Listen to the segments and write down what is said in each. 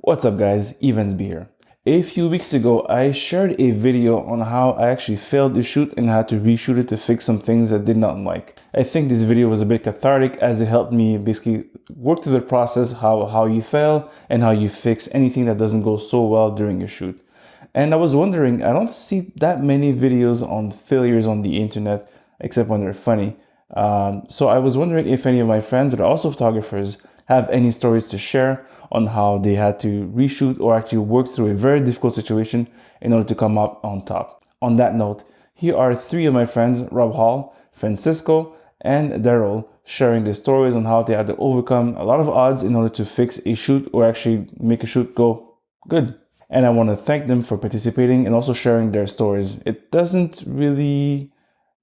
What's up guys, Evansby here. A few weeks ago, I shared a video on how I actually failed to shoot and had to reshoot it to fix some things I did not like. I think this video was a bit cathartic as it helped me basically work through the process, how you fail and how you fix anything that doesn't go so well during your shoot. And I was wondering, I don't see that many videos on failures on the internet, except when they're funny. So I was wondering if any of my friends that are also photographers have any stories to share on how they had to reshoot or actually work through a very difficult situation in order to come up on top. On that note, here are three of my friends, Rob Hall, Francisco, and Daryl, sharing their stories on how they had to overcome a lot of odds in order to fix a shoot or actually make a shoot go good. And I want to thank them for participating and also sharing their stories. It doesn't really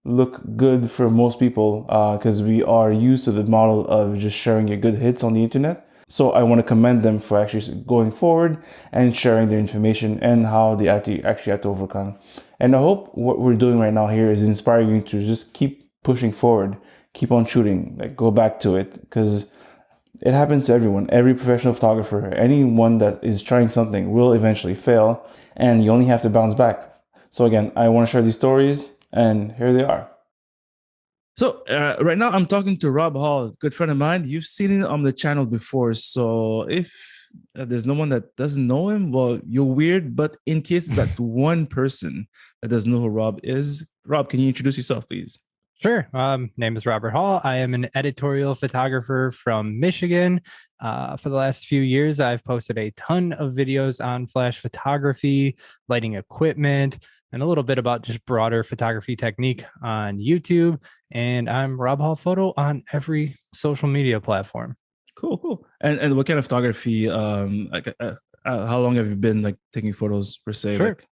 look good for most people because we are used to the model of just sharing your good hits on the internet. So I want to commend them for actually going forward and sharing their information and how they actually had to overcome. And I hope what we're doing right now here is inspiring you to just keep pushing forward, keep on shooting, like go back to it, because it happens to everyone. Every professional photographer, anyone that is trying something will eventually fail, and you only have to bounce back. So again, I want to share these stories, and here they are. So right now I'm talking to Rob Hall, a good friend of mine. You've seen him on the channel before. So if there's no one that doesn't know him, well, you're weird. But in case it's that one person that doesn't know who Rob is, Rob, can you introduce yourself, please? Sure. Name is Robert Hall. I am an editorial photographer from Michigan. For the last few years, I've posted a ton of videos on flash photography, lighting equipment, and a little bit about just broader photography technique on YouTube. And I'm Rob Hall Photo on every social media platform. Cool. And what kind of photography? How long have you been like taking photos per se? Sure. Like,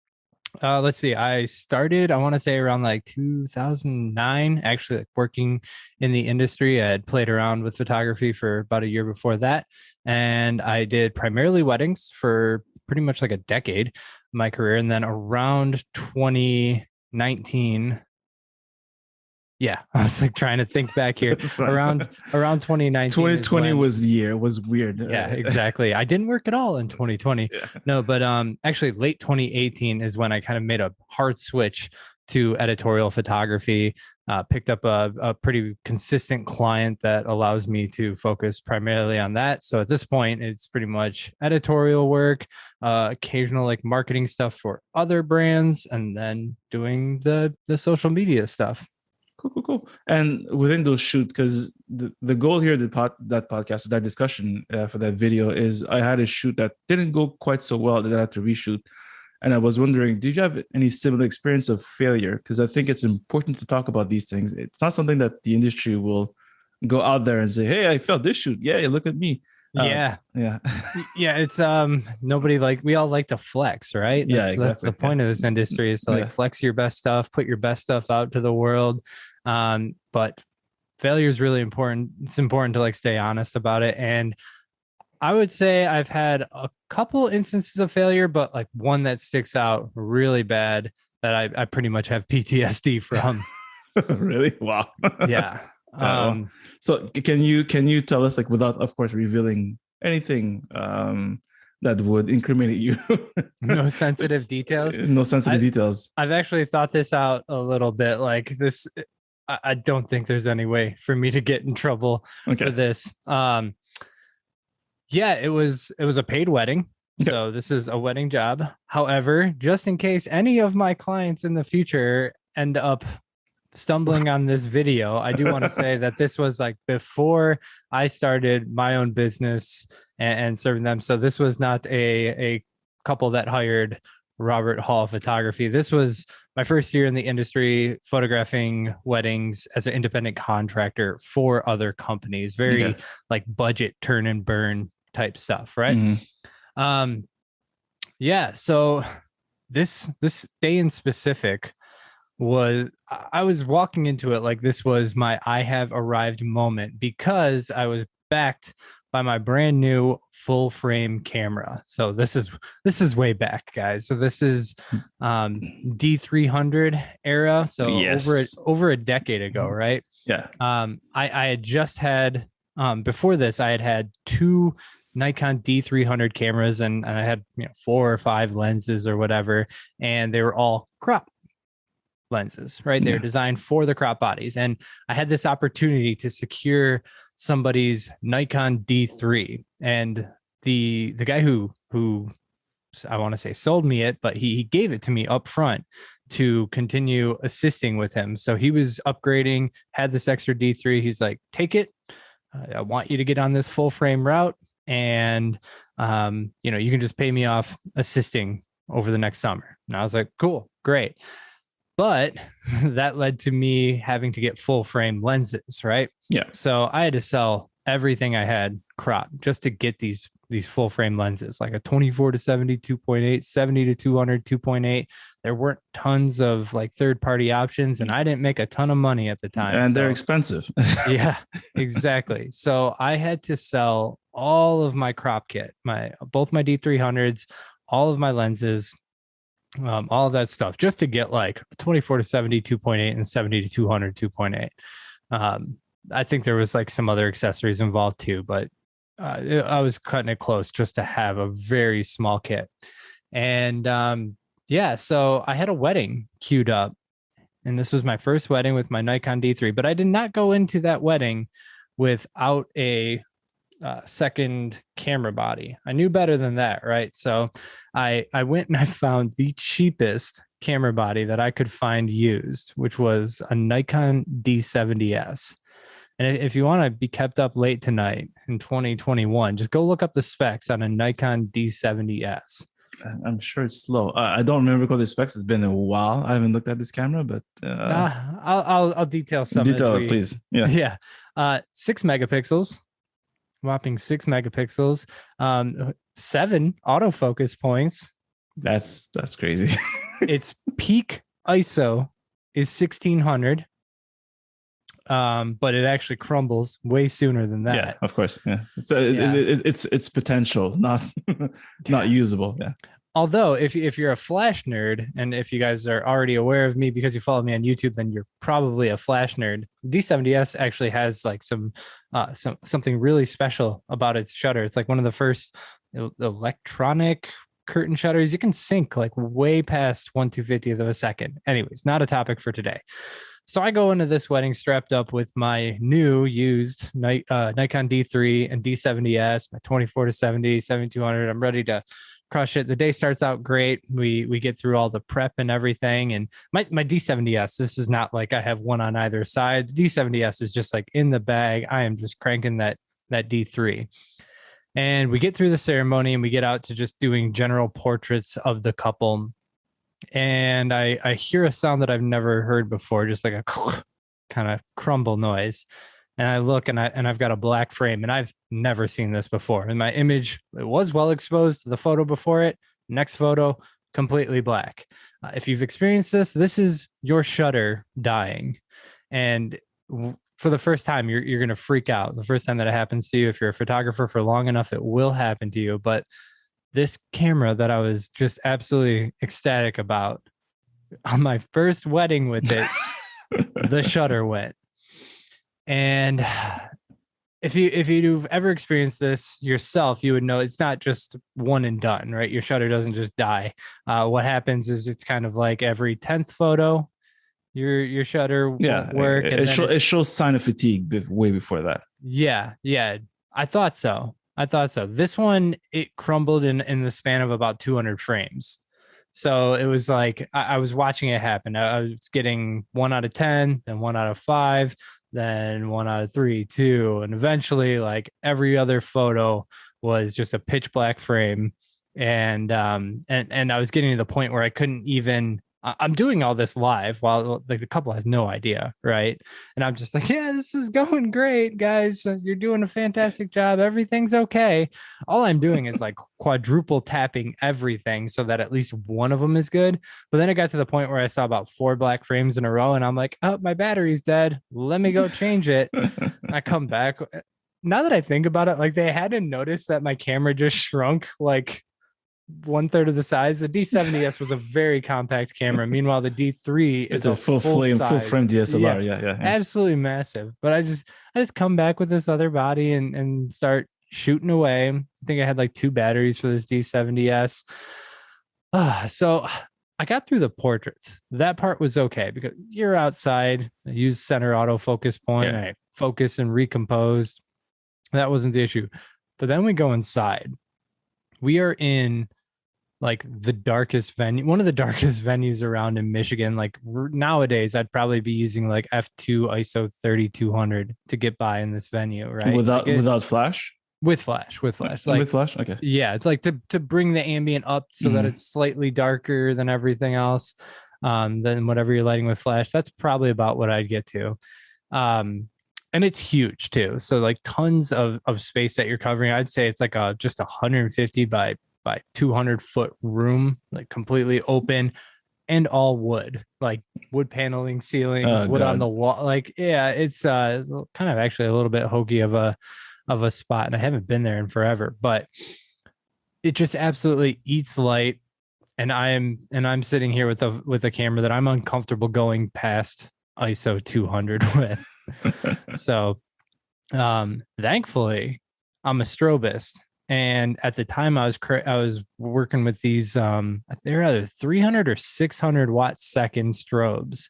let's see. I started, I want to say around like 2009, actually like working in the industry. I had played around with photography for about a year before that. And I did primarily weddings for pretty much like a decade of my career. And then around 2019, yeah, I was like trying to think back here. around 2019. 2020 was the year. It was weird. Yeah, exactly. I didn't work at all in 2020. Yeah. No, but actually late 2018 is when I kind of made a hard switch to editorial photography. Picked up a pretty consistent client that allows me to focus primarily on that. So at this point, it's pretty much editorial work, occasional like marketing stuff for other brands, and then doing the social media stuff. Cool. And within those shoots, because the goal here, that podcast, that discussion for that video is I had a shoot that didn't go quite so well that I had to reshoot. And I was wondering, did you have any similar experience of failure? Because I think it's important to talk about these things. It's not something that the industry will go out there and say, hey, I failed this shoot. Yeah, look at me. Yeah. Yeah. It's nobody, like, we all like to flex, right? Exactly. That's the point of this industry, is to like flex your best stuff, put your best stuff out to the world. But failure is really important. It's important to like stay honest about it. And I would say I've had a couple instances of failure, but like one that sticks out really bad that I pretty much have PTSD from. Really? Wow. Yeah. So can you tell us, like, without of course revealing anything that would incriminate you? No sensitive details. No sensitive details. I've actually thought this out a little bit. Like this, I don't think there's any way for me to get in trouble for this. Yeah, it was a paid wedding. Okay. So this is a wedding job. However, just in case any of my clients in the future end up stumbling on this video, I do want to say that this was like before I started my own business and serving them. So this was not a couple that hired Robert Hall Photography. This was my first year in the industry, photographing weddings as an independent contractor for other companies. Very like budget turn and burn type stuff, right? Mm-hmm. Yeah. So this day in specific was, I was walking into it like this was my I have arrived moment, because I was backed by my brand new full frame camera. So this is way back, guys. So this is D300 era. So over a decade ago, right? Yeah. I had just had before this, I had two Nikon D300 cameras, and I had 4 or 5 lenses or whatever, and they were all crop lenses, right? They were designed for the crop bodies, and I had this opportunity to secure somebody's Nikon D3, and the guy who I want to say sold me it, but he gave it to me up front to continue assisting with him. So he was upgrading, had this extra D3. He's like, take it. I want you to get on this full frame route. And, you can just pay me off assisting over the next summer. And I was like, cool, great. But that led to me having to get full frame lenses, right? Yeah. So I had to sell everything I had crop just to get these full frame lenses, like a 24 to 70 2.8, 70 to 200 2.8. There weren't tons of like third party options, and I didn't make a ton of money at the time. And they're expensive. Yeah, exactly. So I had to sell all of my crop kit, both my D300s, all of my lenses, all of that stuff, just to get like 24 to 70 2.8 and 70 to 200 2.8. I think there was like some other accessories involved too, but I was cutting it close just to have a very small kit. And so I had a wedding queued up, and this was my first wedding with my Nikon D3, but I did not go into that wedding without a second camera body. I knew better than that, right? So I went and I found the cheapest camera body that I could find used, which was a Nikon D70S. And if you want to be kept up late tonight in 2021, just go look up the specs on a Nikon D70S. I'm sure it's slow. I don't remember what the specs. It's been a while. I haven't looked at this camera, but I'll detail some. Please. Yeah. 6 megapixels, whopping 6 megapixels, 7 autofocus points. That's crazy. Its peak ISO is 1600. But it actually crumbles way sooner than that. Yeah, of course. Yeah, it's potential, not usable. Yeah. Although, if you're a flash nerd, and if you guys are already aware of me because you follow me on YouTube, then you're probably a flash nerd. D70S actually has like something really special about its shutter. It's like one of the first electronic curtain shutters. You can sync like way past 1/250th of a second. Anyways, not a topic for today. So I go into this wedding strapped up with my new used Nikon D3 and D70S, my 24 to 70, 7200. I'm ready to crush it. The day starts out great. We get through all the prep and everything. And my D70S, this is not like I have one on either side. The D70S is just like in the bag. I am just cranking that D3. And we get through the ceremony and we get out to just doing general portraits of the couple. And I hear a sound that I've never heard before, just like a kind of crumble noise. And I look and I've got a black frame, and I've never seen this before. And my image, it was well exposed to the photo before it. Next photo, completely black. If you've experienced this is your shutter dying. And for the first time, you're going to freak out. The first time that it happens to you, if you're a photographer for long enough, it will happen to you. But this camera that I was just absolutely ecstatic about, on my first wedding with it, the shutter went. And if you've ever experienced this yourself, you would know it's not just one and done, right? Your shutter doesn't just die. What happens is it's kind of like every 10th photo, your shutter won't work. It shows sign of fatigue way before that. Yeah. I thought so. This one, it crumbled in the span of about 200 frames. So it was like, I was watching it happen. I was getting 1 out of 10, then 1 out of 5, then 1 out of 3, 2. And eventually like every other photo was just a pitch black frame. And I was getting to the point where I couldn't even, I'm doing all this live while like the couple has no idea, right? And I'm just like, yeah, this is going great, guys. You're doing a fantastic job. Everything's okay. All I'm doing is like quadruple tapping everything so that at least one of them is good. But then it got to the point where I saw about 4 black frames in a row, and I'm like, oh, my battery's dead. Let me go change it. I come back. Now that I think about it, like they hadn't noticed that my camera just shrunk like 1/3 of the size. The D70S was a very compact camera. Meanwhile, the D3 is a full frame DSLR. Yeah. Absolutely massive. But I just come back with this other body and start shooting away. I think I had like 2 batteries for this D70S. So I got through the portraits. That part was okay because you're outside. I used center autofocus point. Yeah. I focused and recomposed. That wasn't the issue. But then we go inside. We are in like the darkest venue, one of the darkest venues around in Michigan. Like nowadays, I'd probably be using like f2 ISO 3200 to get by in this venue, right? Without flash? With flash, like With flash? Okay. yeah, it's like to bring the ambient up so that it's slightly darker than everything else, than whatever you're lighting with flash. That's probably about what I'd get to. And it's huge too. So like tons of space that you're covering. I'd say it's like just 150 by 200-foot room, like completely open and all wood, like wood paneling ceilings, wood on the wall. Like, yeah, it's kind of actually a little bit hokey of a spot. And I haven't been there in forever, but it just absolutely eats light. And I'm sitting here with a camera that I'm uncomfortable going past ISO 200 with. So, thankfully I'm a strobist. And at the time I was working with these, they're either 300 or 600 watt second strobes.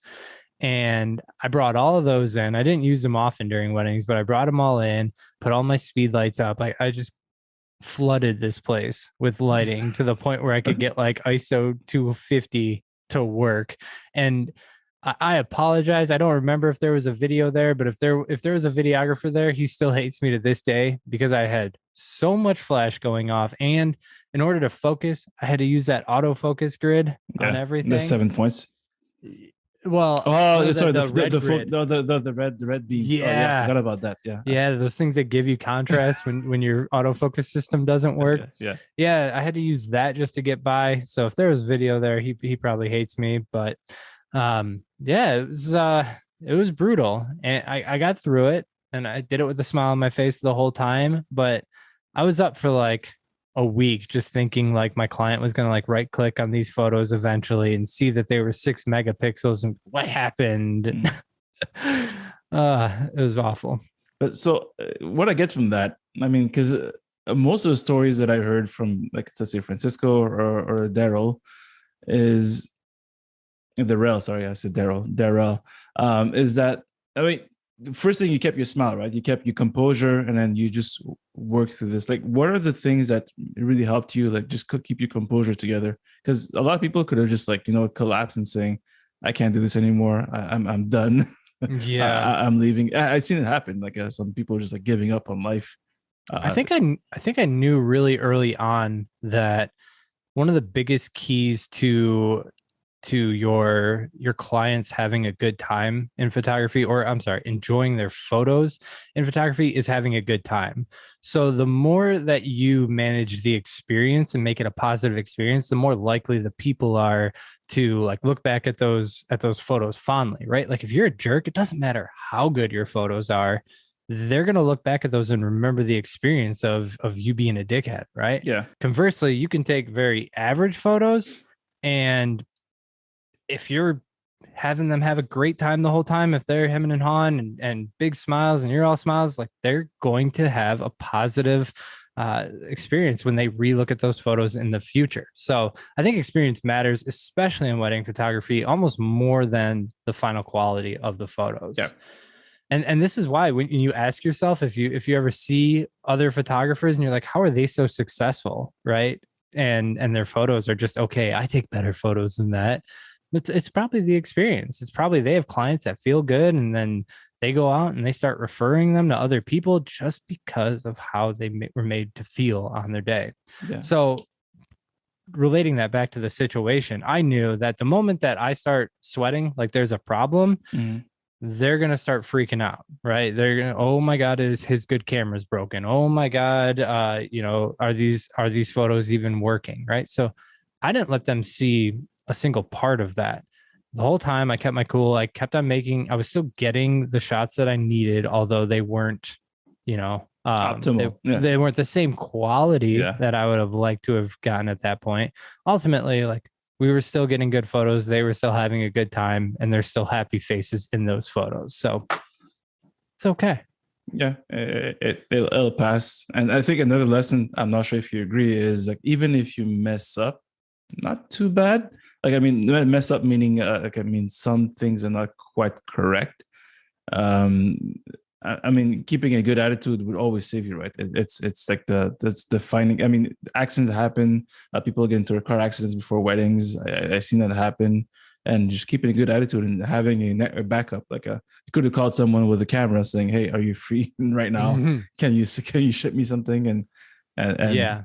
And I brought all of those in. I didn't use them often during weddings, but I brought them all in, put all my speed lights up. I just flooded this place with lighting to the point where I could get like ISO 250 to work. And I apologize. I don't remember if there was a video there, but if there was a videographer there, he still hates me to this day because I had so much flash going off. And in order to focus, I had to use that autofocus grid on everything. The 7 points. Well, sorry, the red grid. The red beams. Yeah. Oh, yeah, I forgot about that. Yeah. Yeah, those things that give you contrast when your autofocus system doesn't work. Yeah, I had to use that just to get by. So if there was video there, he probably hates me. But yeah, it was brutal. And I got through it and I did it with a smile on my face the whole time. But I was up for like a week just thinking like my client was going to like right click on these photos eventually and see that they were 6 megapixels and what happened. It was awful. But so what I get from that, I mean, because most of the stories that I heard from, like, let's say Francisco or Daryl is Darrell. Sorry, I said Darrell. Is that, I mean, the first thing, you kept your smile, right? You kept your composure, and then you just worked through this. Like, what are the things that really helped you, like, just keep your composure together? Because a lot of people could have just, like, collapsed and saying, "I can't do this anymore. I'm done." Yeah, I'm leaving. I've seen it happen. Like, some people are just like giving up on life. I think I knew really early on that one of the biggest keys to your clients having a good time in photography, or I'm sorry, enjoying their photos in photography, is having a good time. So the more that you manage the experience and make it a positive experience, the more likely the people are to like look back at those photos fondly, right? Like if you're a jerk, it doesn't matter how good your photos are, they're going to look back at those and remember the experience of you being a dickhead, right? Yeah. Conversely, you can take very average photos, and if you're having them have a great time the whole time, if they're hemming and hawing and big smiles and you're all smiles, like they're going to have a positive experience when they relook at those photos in the future. So I think experience matters, especially in wedding photography, almost more than the final quality of the photos. Yeah. And this is why when you ask yourself, if you ever see other photographers and you're like, how are they so successful, right? And their photos are just okay, I take better photos than that. It's probably the experience. It's probably they have clients that feel good, and then they go out and they start referring them to other people just because of how they were made to feel on their day. Yeah. So relating that back to the situation, I knew that the moment that I start sweating like there's a problem, they're going to start freaking out, right? They're going to, oh my God, is his good camera's broken? Oh my God, are these photos even working, right? So I didn't let them see a single part of that. The whole time I kept my cool. I kept on I was still getting the shots that I needed, although they weren't, optimal. They weren't the same quality that I would have liked to have gotten at that point. Ultimately, like, we were still getting good photos. They were still having a good time, and there's still happy faces in those photos. So it's okay. Yeah, it'll pass. And I think another lesson, I'm not sure if you agree, is like even if you mess up, not too bad. Like I mean, mess up meaning like I mean some things are not quite correct. Um, I mean, keeping a good attitude would always save you, right? It's like that's defining. I mean, accidents happen. People get into car accidents before weddings. I seen that happen. And just keeping a good attitude and having a backup, like you could have called someone with a camera saying, "Hey, are you free right now? Mhm. Can you ship me something?" And Yeah.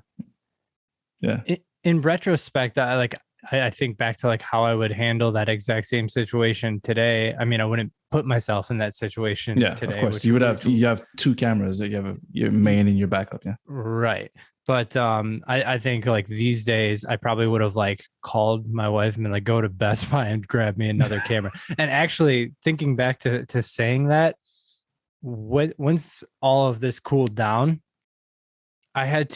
yeah, In retrospect, I think back to like how I would handle that exact same situation today. I mean, I wouldn't put myself in that situation yeah, of today, course, you have two cameras. That you have your main and your backup. Yeah, right. But I think like these days I probably would have like called my wife and been like, go to Best Buy and grab me another camera. And actually thinking back to saying that, once all of this cooled down, I had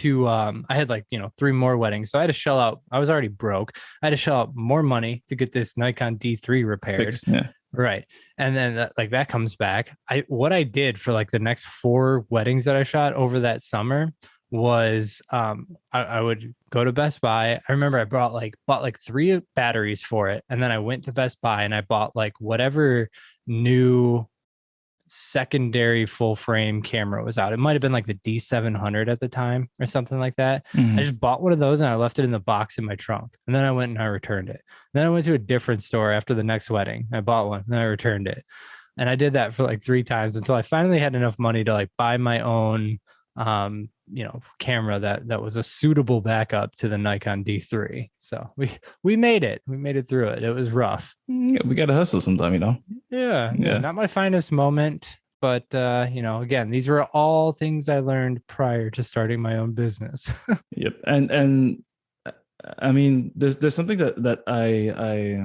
like, 3 more weddings. So I had to shell out, I was already broke. I had to shell out more money to get this Nikon D3 repaired. fixed. Yeah. Right. And then that comes back. What I did for like the next 4 weddings that I shot over that summer was I would go to Best Buy. I remember I bought like 3 batteries for it. And then I went to Best Buy and I bought like whatever new secondary full frame camera was out. It might have been like the D700 at the time or something like that. I Mhm. just bought one of those and I left it in the box in my trunk. And then I went and I returned it. Then I went to a different store after the next wedding. I bought one and I returned it. And I did that for like 3 times until I finally had enough money to like buy my own camera that was a suitable backup to the Nikon D3. So we made it. We made it through it. It was rough. Yeah, we gotta hustle sometime, you know. Yeah, Yeah. not my finest moment, but again, these were all things I learned prior to starting my own business. Yep. And I mean, there's something that I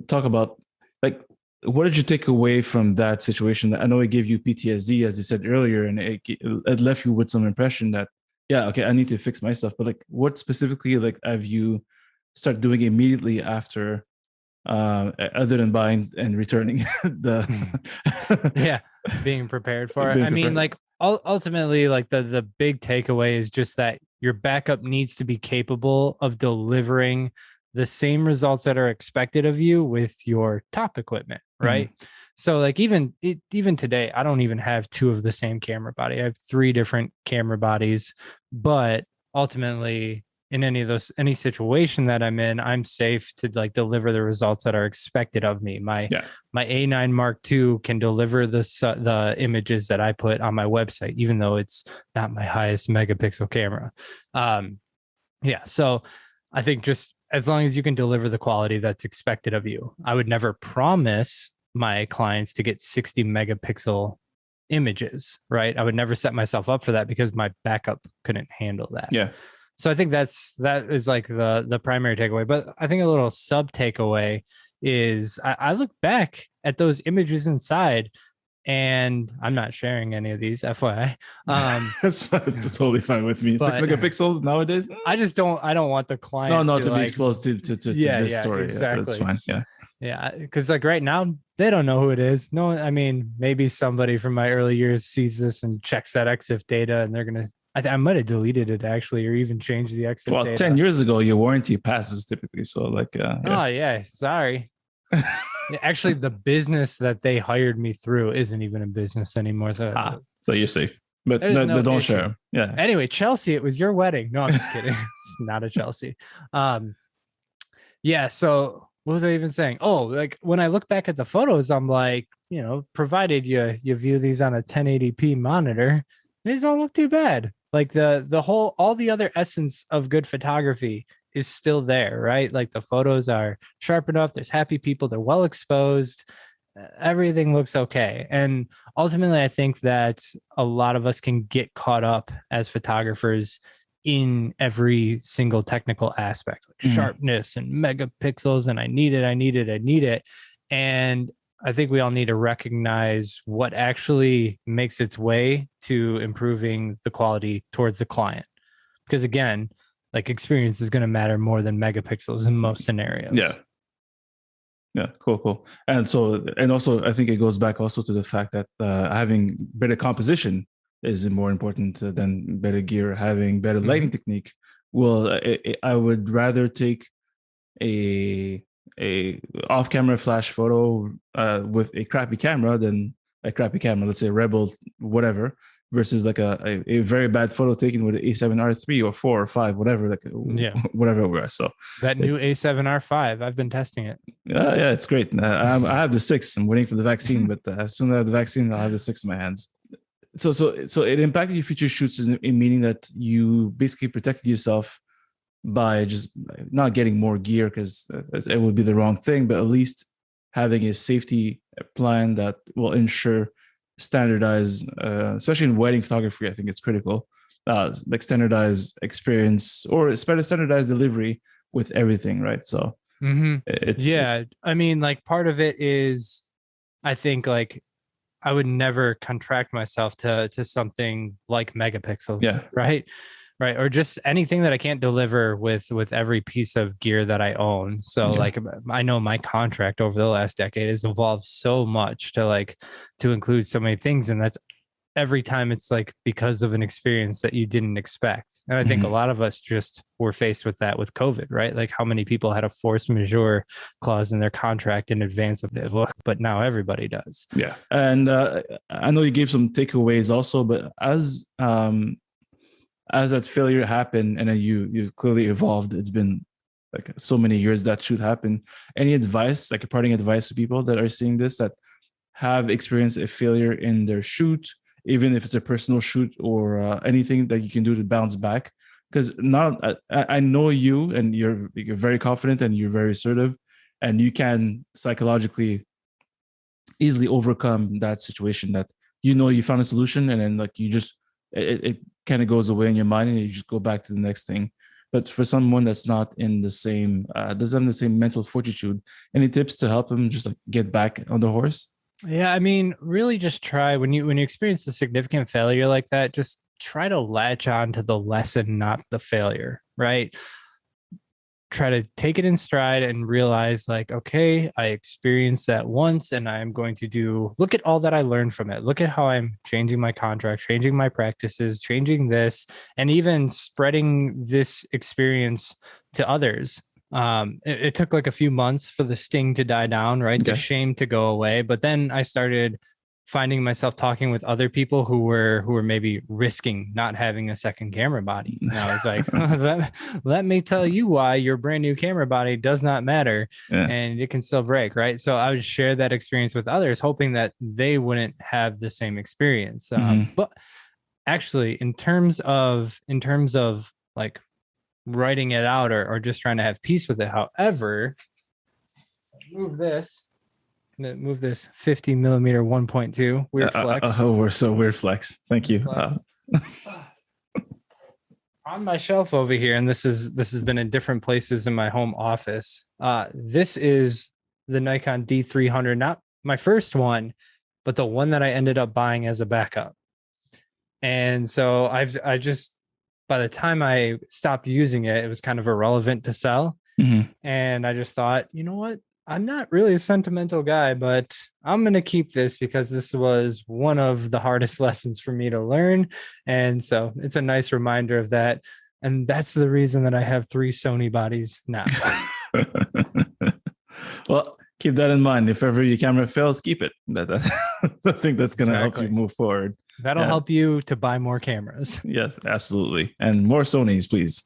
talk about. Like, what did you take away from that situation? I know it gave you PTSD, as you said earlier, and it left you with some impression that, yeah, okay, I need to fix my stuff. But like, what specifically, like, have you start doing immediately after, other than buying and returning the Yeah, being prepared for it. being I mean, prepared? like ultimately, like the big takeaway is just that your backup needs to be capable of delivering the same results that are expected of you with your top equipment, Mhm. right? So like even today, I don't even have 2 of the same camera body. I have 3 different camera bodies, but ultimately in any situation that I'm in, I'm safe to like deliver the results that are expected of me. Yeah. My A9 Mark II can deliver the images that I put on my website, even though it's not my highest megapixel camera. Yeah, so I think just as long as you can deliver the quality that's expected of you, I would never promise my clients to get 60 megapixel images, right? I would never set myself up for that because my backup couldn't handle that. Yeah. So I think that is like the primary takeaway. But I think a little sub takeaway is I look back at those images inside, and I'm not sharing any of these, FYI. That's fine. That's totally fine with me. Six But megapixels nowadays? I don't want the No, client no, to to be like, exposed to yeah, this yeah, story. That's exactly. fine. Yeah. Yeah, because like right now they don't know who it is. No, I mean maybe somebody from my early years sees this and checks that EXIF data, and they're gonna. I might have deleted it actually, or even changed the EXIF Well, 10 data. years ago, your warranty passes typically. So, like, yeah. Oh yeah, sorry. Actually, the business that they hired me through isn't even a business anymore. So So you're safe. But there's no, no don't issue. share. Yeah. Anyway, Chelsea, it was your wedding. No, I'm just kidding. It's not a Chelsea. Um, yeah. So what was I even saying? Oh, like when I look back at the photos, I'm like, provided you view these on a 1080p monitor, these don't look too bad. Like the whole all the other essence of good photography is still there, right? Like the photos are sharp enough. There's happy people. They're well exposed. Everything looks okay. And ultimately, I think that a lot of us can get caught up as photographers in every single technical aspect, like Mhm. sharpness and megapixels, and I need it, I need it, I need it. And I think we all need to recognize what actually makes its way to improving the quality towards the client. Because again, like experience is going to matter more than megapixels in most Yeah. scenarios. Yeah, cool. And also, I think it goes back also to the fact that having better composition is more important than better gear. Having better lighting technique. Well, I would rather take a off-camera flash photo with a crappy camera than a crappy camera. Let's say Rebel, whatever, versus like a very bad photo taken with an A7R3 or 4 or 5, whatever, like Yeah. whatever it were. So That new A7R5, I've been testing it. yeah, it's great. I have the 6. I'm waiting for the vaccine, but as soon as I have the vaccine, I'll have the 6 in my hands. So it impacted your future shoots in meaning that you basically protected yourself by just not getting more gear, because it would be the wrong thing, but at least having a safety plan that will ensure standardized, especially in wedding photography. I think it's critical, like standardized experience or standardized delivery with everything, right? So yeah, I mean, like part of it is, I think, like I would never contract myself to something like megapixels. Yeah. Right. Or just anything that I can't deliver with every piece of gear that I own. So like I know my contract over the last decade has evolved so much to include so many things, and that's every time it's like because of an experience that you didn't expect. And I think a lot of us just were faced with that with COVID, right? Like how many people had a force majeure clause in their contract in advance of it, but now everybody does. Yeah. And I know you gave some takeaways also, but as that failure happened and then you've clearly evolved, it's been like so many years that should happen. Any advice, like a parting advice to people that are seeing this, that have experienced a failure in their shoot, even if it's a personal shoot or anything that you can do to bounce back? Because now I know you, and you're very confident and you're very assertive, and you can psychologically easily overcome that situation, that you found a solution, and then like you just it kind of goes away in your mind and you just go back to the next thing. But for someone that's not in the same doesn't have the same mental fortitude, any tips to help them just like get back on the horse? Yeah, I mean, really just try when you experience a significant failure like that, just try to latch on to the lesson, not the failure, right? Try to take it in stride and realize like, okay, I experienced that once and I'm going to look at all that I learned from it. Look at how I'm changing my contract, changing my practices, changing this, and even spreading this experience to others. It took like a few months for the sting to die down, right? Okay. The shame to go away. But then I started finding myself talking with other people who were maybe risking not having a second camera body. And I was like, let me tell you why your brand new camera body does not matter, and it can still break, right? So I would share that experience with others, hoping that they wouldn't have the same experience. But actually, in terms of like writing it out or just trying to have peace with it. However, move this 50 millimeter 1.2 weird flex. Weird flex. Thank you. On my shelf over here, and this has been in different places in my home office. This is the Nikon D300, not my first one, but the one that I ended up buying as a backup. And so I just, by the time I stopped using it, it was kind of irrelevant to sell. And I just thought, you know what? I'm not really a sentimental guy, but I'm going to keep this because this was one of the hardest lessons for me to learn. And so it's a nice reminder of that. And that's the reason that I have 3 Sony bodies now. Well, keep that in mind. If ever your camera fails, keep it. I think that's going to help you move forward. That'll help you to buy more cameras. Yes, absolutely. And more Sonys, please.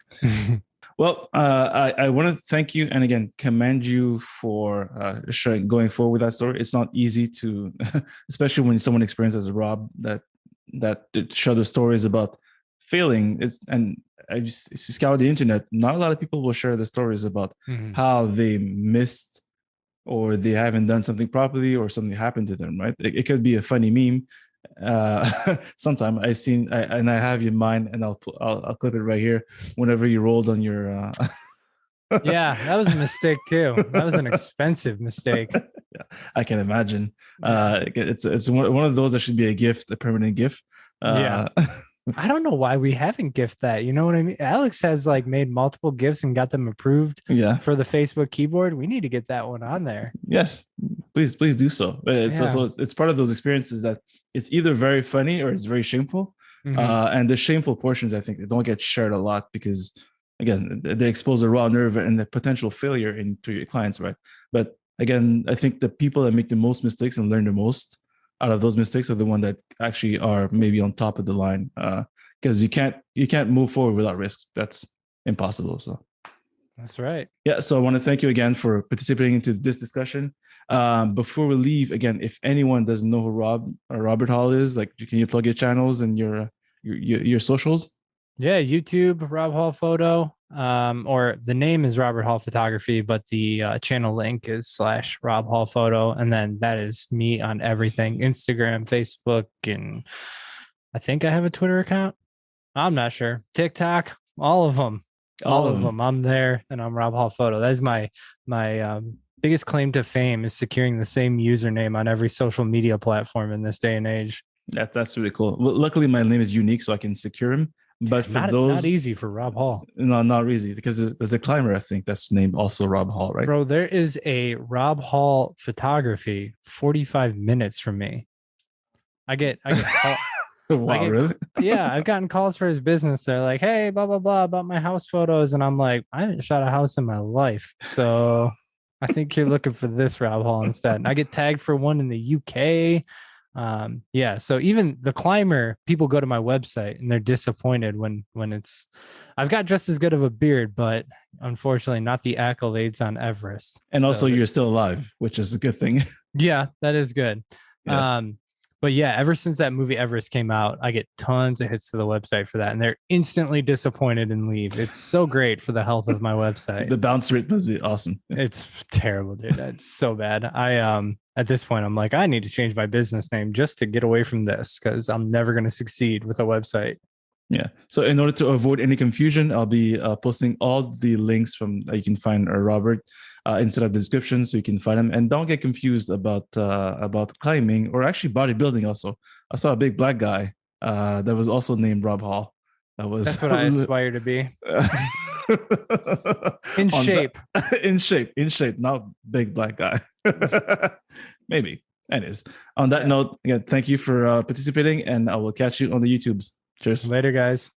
Well, I want to thank you and again commend you for going forward with that story. It's not easy to, especially when someone experiences as Rob, that show the stories about failing. And I just scour the internet. Not a lot of people will share the stories about how they missed or they haven't done something properly or something happened to them. Right? It could be a funny meme. Sometime I have your mind, and I'll clip it right here whenever you rolled on your yeah, that was a mistake too. That was an expensive mistake. Yeah, I can imagine. It's one of those that should be a gift, a permanent gift. Yeah. I don't know why we haven't gift that. You know what I mean? Alex has like made multiple gifts and got them approved Yeah. for the Facebook keyboard. We need to get that one on there. Yes. Please do so. But it's Yeah. also it's part of those experiences that it's either very funny or it's very shameful. Mhm. And the shameful portions, I think, they don't get shared a lot because again, they expose a raw nerve and the potential failure into your clients, right? But again, I think the people that make the most mistakes and learn the most out of those mistakes are the one that actually are maybe on top of the line. Because you can't move forward without risk. That's impossible. So That's right. yeah, so I want to thank you again for participating into this discussion. Before we leave, again, if anyone doesn't know who Robert Hall is, like, can you plug your channels and your socials? Yeah, YouTube, Rob Hall Photo. Or the name is Robert Hall Photography, but the channel link is /Rob Hall Photo. And then that is me on everything: Instagram, Facebook, and I think I have a Twitter account. I'm not sure. TikTok, all of them. All of them. I'm there and I'm Rob Hall Photo. That is my biggest claim to fame, is securing the same username on every social media platform in this day and age. That's really cool. Well, luckily, my name is unique, so I can secure him. But for Not those, easy for Rob Hall. no, not easy, because there's a climber, I think, that's named also Rob Hall, right? Bro, there is a Rob Hall Photography 45 minutes from me. I get Wow, really? yeah, I've gotten calls for his business. They're like, hey, blah blah blah about my house photos, and I'm like, I haven't shot a house in my life, so I think you're looking for this Rob Hall instead. And I get tagged for one in the UK. Yeah, so even the climber, people go to my website and they're disappointed when it's, I've got just as good of a beard, but unfortunately not the accolades on Everest. And also, So you're still alive, which is a good thing. yeah, that is good. Yeah. But yeah, ever since that movie Everest came out, I get tons of hits to the website for that, and they're instantly disappointed and leave. It's so great for the health of my website. The bounce rate must be awesome. It's terrible, dude. It's so bad. I at this point I'm like, I need to change my business name just to get away from this, because I'm never going to succeed with a website. Yeah. So in order to avoid any confusion, I'll be posting all the links from you can find Robert inside of the description, so you can find him. And don't get confused about climbing or actually bodybuilding. Also, I saw a big black guy that was also named Rob Hall. That's what I aspire to be. In shape. In shape, not big black guy. Maybe. Anyways, on that note, again, thank you for participating, and I will catch you on the YouTubes. Cheers. Later, guys.